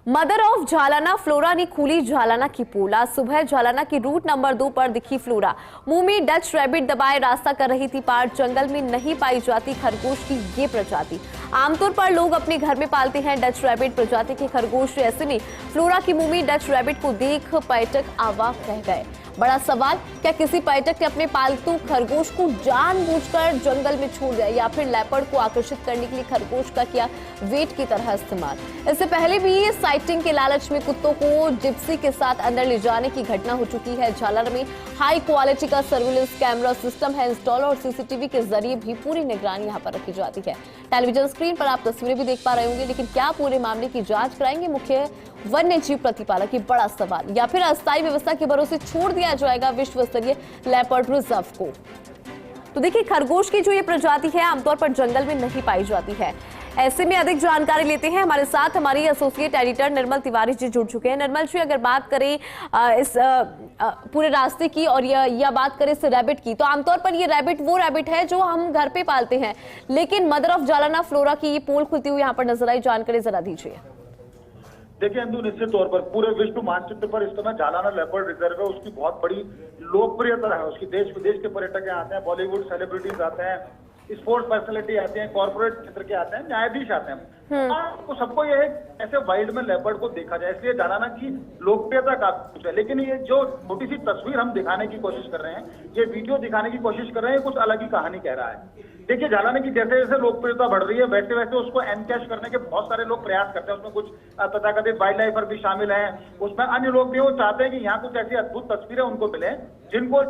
Mother of Jhalana flora ने खोली झालाना की पोल। आज सुबह झालाना की रूट नंबर 2 पर दिखी फ्लोरा। मुंह में डच रैबिट दबाए रास्ता कर रही थी पार। जंगल में नहीं पाई जाती खरगोश की ये प्रजाति। आमतौर पर लोग अपने घर में पालते हैं डच रैबिट प्रजाति के खरगोश। ऐसे में फ्लोरा की मुंह में डच रैबिट को देख पर्यटक अवाक रह गए। बड़ा सवाल, क्या किसी पर्यटक ने अपने पालतू खरगोश को जानबूझकर जंगल में छोड़ दिया या फिर लेपर्ड को आकर्षित करने के लिए खरगोश का किया वेट की तरह इस्तेमाल। इससे पहले भी साइटिंग के लालच में कुत्तों को जिप्सी के साथ अंदर ले जाने की घटना हो चुकी है। झालाना में हाई क्वालिटी का सर्विलेंस कैमरा सिस्टम है इंस्टॉल और सीसीटीवी के जरिए भी पूरी निगरानी यहाँ पर रखी जाती है। टेलीविजन स्क्रीन पर आप तस्वीरें भी देख पा रहे होंगे, लेकिन क्या पूरे मामले की जांच कराएंगे मुख्य वन्य जीव प्रतिपालक? ये बड़ा सवाल। या फिर अस्थायी व्यवस्था के भरोसे छोड़ दिया जाएगा विश्व स्तरीय लेपर्ड रिजर्व को? तो देखिए, खरगोश की जो ये प्रजाति है आमतौर पर जंगल में नहीं पाई जाती है। ऐसे में अधिक जानकारी लेते हैं, हमारे साथ हमारी एसोसिएट एडिटर निर्मल तिवारी जी जुड़ चुके हैं। निर्मल जी, अगर बात करें इस पूरे रास्ते की और या बात करें इस रैबिट की, तो आमतौर पर ये रैबिट वो रैबिट है जो हम घर पे पालते हैं, लेकिन मदर ऑफ झालाना फ्लोरा की ये पोल खुलती हुई यहाँ पर नजर आई। जानकारी जरा दीजिए। देखिए अंदू, निश्चित तौर पर पूरे विश्व मानचित्र पर इस समय झालाना लेपर्ड रिजर्व है, उसकी बहुत बड़ी लोकप्रियता है। उसकी देश विदेश के पर्यटक आते हैं, बॉलीवुड सेलिब्रिटीज आते हैं, स्पोर्ट्स पर्सनैलिटी आते हैं, कॉर्पोरेट क्षेत्र के आते हैं, न्यायाधीश आते हैं। तो सबको यह ऐसे वाइल्ड में लेपर्ड को देखा जाए, इसलिए झालाना की लोकप्रियता काफी कुछ है। लेकिन ये जो छोटी सी तस्वीर हम दिखाने की कोशिश कर रहे हैं, ये वीडियो दिखाने की कोशिश कर रहे हैं, कुछ अलग ही कहानी कह रहा है। देखिए, झालाना की जैसे जैसे लोकप्रियता बढ़ रही है, वैसे वैसे उसको एनकैश करने के बहुत सारे लोग प्रयास करते हैं। उसमें कुछ तथाकथित वाइल्ड लाइफर भी शामिल हैं, उसमें अन्य लोग भी वो चाहते हैं कि यहाँ कुछ ऐसी अद्भुत तस्वीरें उनको मिले जिनको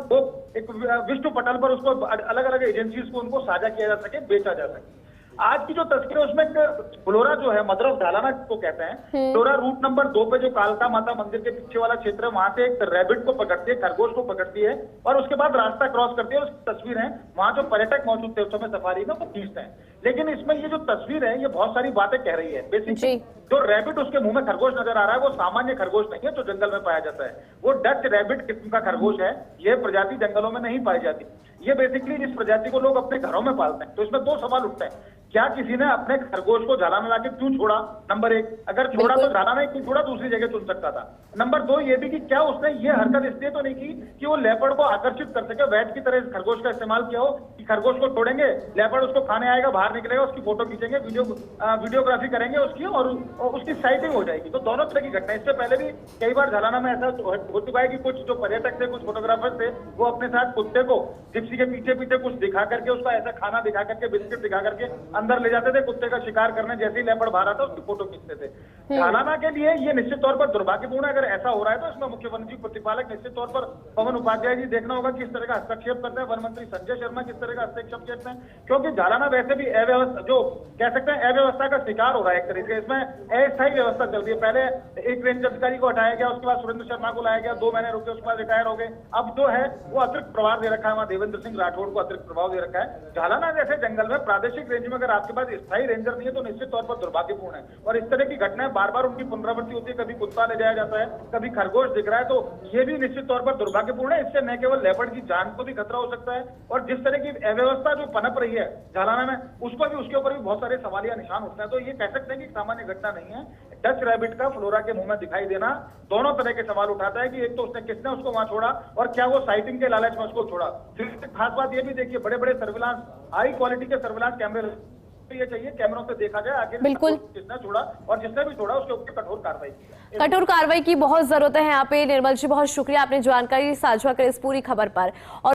एक विश्व पटल पर उसको अलग अलग एजेंसीज को उनको साझा किया जा सके, बेचा जा सके। आज की जो तस्वीर है उसमें फ्लोरा जो है, मदर ऑफ झालाना को कहते हैं, फ्लोरा रूट नंबर 2 पे जो कालका माता मंदिर के पीछे वाला क्षेत्र है, वहां से एक रैबिट को पकड़ती है, खरगोश को पकड़ती है और उसके बाद रास्ता क्रॉस करती है। उसकी तस्वीर है, वहां जो पर्यटक मौजूद थे उस समय सफारी में, वो खींचते हैं। लेकिन इसमें ये जो तस्वीर है, ये बहुत सारी बातें कह रही है। बेसिकली जो रैबिट उसके मुंह में खरगोश नजर आ रहा है, वो सामान्य खरगोश नहीं है जो जंगल में पाया जाता है। वो डच रैबिट किस्म का खरगोश है। यह प्रजाति जंगलों में नहीं पाई जाती। ये बेसिकली इस प्रजाति को लोग अपने घरों में पालते हैं। तो इसमें दो सवाल उठते हैं, क्या किसी ने अपने खरगोश को झालाना लाके क्यों छोड़ा? नंबर 1, अगर छोड़ा तो झालाना ही क्यों छोड़ा, दूसरी जगह चुन सकता था। नंबर 2 ये भी कि क्या उसने ये हरकत इसलिए तो नहीं की कि वो लेपर्ड को आकर्षित कर सके, वैट की तरह इस खरगोश का इस्तेमाल किया हो कि खरगोश को छोड़ेंगे, लेपर्ड उसको खाने आएगा, बाहर निकलेगा, उसकी फोटो खींचेंगे, वीडियोग्राफी करेंगे उसकी और उसकी साइटिंग हो जाएगी। तो दोनों तरह की घटना। इससे पहले भी कई बार झालाना में ऐसा हो चुका है कि कुछ जो पर्यटक थे, कुछ फोटोग्राफर थे, वो अपने साथ कुत्ते को जिप्सी के पीछे पीछे कुछ दिखा करके, उसका ऐसा खाना दिखा करके, बिस्किट दिखा करके अंदर ले जाते थे कुत्ते का शिकार करने। जैसे ही लेपर्ड बाहर आता उसकी फोटो खींचते थे। झालाना के लिए ये निश्चित तौर पर दुर्भाग्यपूर्ण है। अगर ऐसा हो रहा है तो इसमें मुख्य वन्यजीव प्रतिपालक निश्चित तौर पर पवन उपाध्याय जी देखना होगा किस तरह का हस्तक्षेप करते हैं, वन मंत्री संजय शर्मा किस तरह का हस्तक्षेप करते हैं, क्योंकि झालाना वैसे भी अव्यवस्था, जो कह सकते हैं अव्यवस्था का शिकार हो रहा है एक तरीके से। इसमें अस्थायी व्यवस्था चल रही है। पहले एक रेंज अधिकारी को हटाया गया, उसके बाद सुरेंद्र शर्मा को लाया गया, 2 महीने रुके, उसके बाद रिटायर हो गए। अब जो है वो अतिरिक्त प्रभार दे रखा है, वहां देवेंद्र सिंह राठौड़ को अतिरिक्त प्रभाव दे रखा है। झालाना जैसे जंगल में प्रादेशिक रेंज में अगर आपके पास स्थायी रेंजर नहीं है तो निश्चित तौर पर दुर्भाग्यपूर्ण है। और इस तरह की घटनाएं बार बार उनकी पुनरावृत्ति होती है। कभी कुत्ता ले जाया जाता है, कभी खरगोश दिख रहा है, तो ये भी निश्चित तौर पर दुर्भाग्यपूर्ण है। इससे न केवल लेपर्ड की जान को भी खतरा हो सकता है, और जिस तरह की अव्यवस्था जो पनप रही है झालाना में, उसके ऊपर भी बहुत सारे सवालिया निशान उठते हैं। तो ये कह सकते हैं कि सामान्य घटना नहीं है। डच रैबिट का फ्लोरा के मुंह में दिखाई देना दोनों तरह के सवाल उठाता है कि एक तो उसने किसने उसको वहां छोड़ा, और क्या वो साइटिंग के लालच में उसको छोड़ा। फिर खास बात ये भी देखिए, बड़े बड़े सर्विलांस, हाई क्वालिटी के सर्विलांस कैमरे, तो ये चाहिए कैमरों से देखा जाए आखिर किसने छोड़ा, और जिसने भी छोड़ा उसके ऊपर कठोर कार्रवाई की बहुत जरूरत है यहाँ पे। निर्मल जी, बहुत शुक्रिया, आपने जानकारी साझा करी इस पूरी खबर पर। और